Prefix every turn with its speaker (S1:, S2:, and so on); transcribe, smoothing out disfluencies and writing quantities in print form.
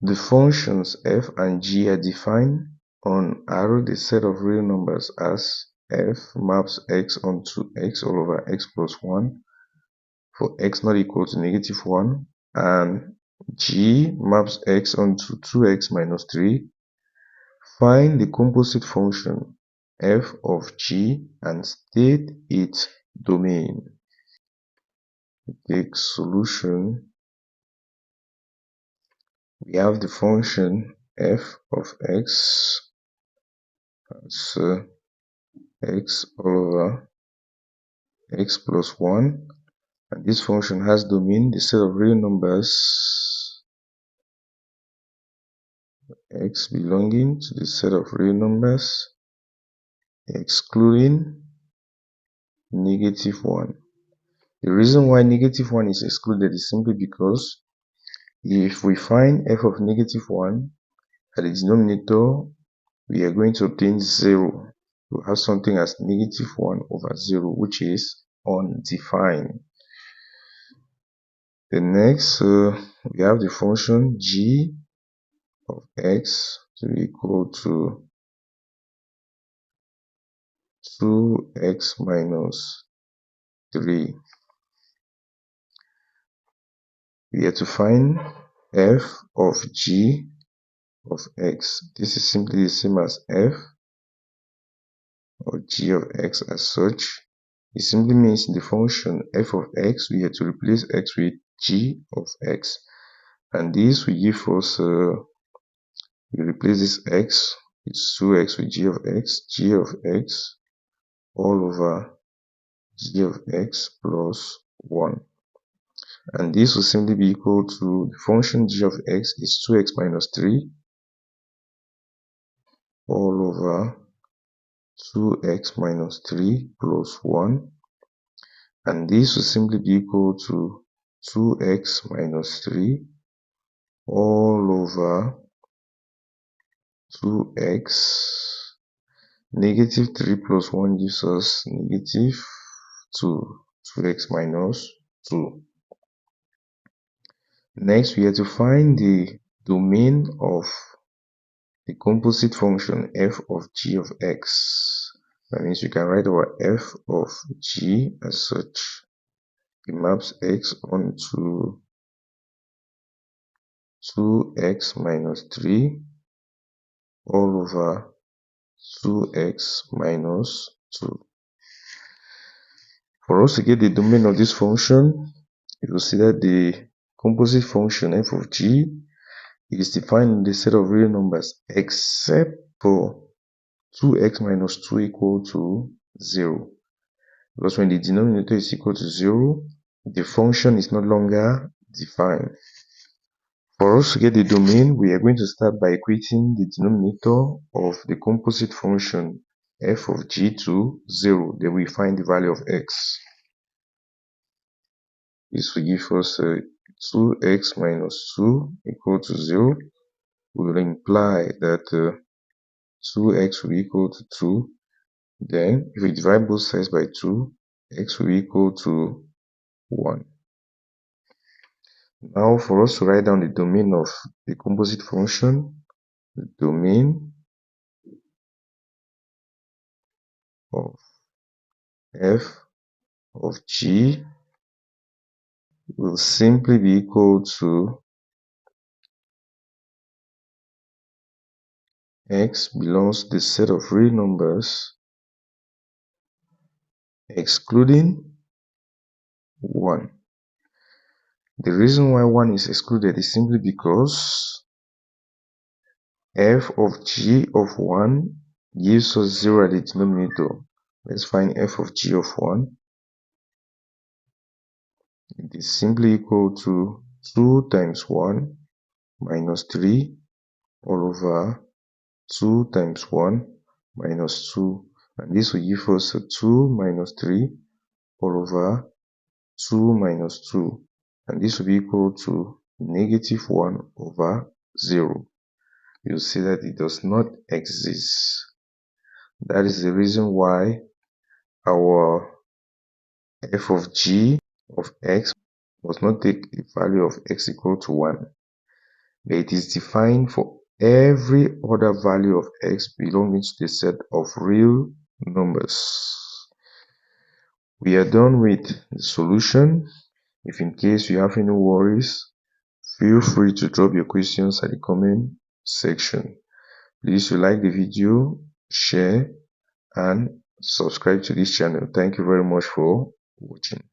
S1: The functions f and g are defined on R, the set of real numbers, as f maps x onto x all over x plus 1 for x not equal to -1, and g maps x onto 2x minus 3. Find the composite function f of g and state its domain. Take solution. We have the function f of x as x all over x plus 1, and this function has domain, the set of real numbers x belonging to the set of real numbers excluding -1. The reason why -1 is excluded is simply because if we find f of -1 at the denominator, we are going to obtain 0. We have something as -1 over 0, which is undefined. The next, we have the function g of x to be equal to 2x minus 3. We are to find f of g of x. This is simply the same as f or g of x as such. It simply means in the function f of x, we have to replace x with g of x. And this will give us, we replace this x, it's 2x with g of x all over g of x plus 1. And this will simply be equal to the function g of x is 2x minus 3 all over 2x minus 3 plus 1. And this will simply be equal to 2x minus 3 all over 2x. -3 plus 1 gives us -2, 2x minus 2. Next, we have to find the domain of the composite function f of g of x. That means we can write our f of g as such. It maps x onto 2x minus 3 all over 2x minus 2. For us to get the domain of this function, you will see that the composite function f of g is defined in the set of real numbers except for 2x minus 2 equal to 0. Because when the denominator is equal to 0, the function is no longer defined. For us to get the domain, we are going to start by equating the denominator of the composite function f of g to 0. Then we find the value of x. This will give us 2x minus 2 equal to 0. We will imply that 2x will be equal to 2. Then, if we divide both sides by 2, x will be equal to 1. Now, for us to write down the domain of the composite function, the domain of f of g will simply be equal to x belongs to the set of real numbers excluding 1. The reason why 1 is excluded is simply because f of g of 1 gives us 0 at the denominator. Let's find f of g of 1. It is simply equal to 2 times 1 minus 3 all over 2 times 1 minus 2. And this will give us 2 minus 3 all over 2 minus 2. And this will be equal to -1 over 0. You'll see that it does not exist. That is the reason why our f of g of x must not take a value of x equal to 1. but it is defined for every other value of x belonging to the set of real numbers. We are done with the solution. If in case you have any worries, feel free to drop your questions at the comment section. Please like the video, share, and subscribe to this channel. Thank you very much for watching.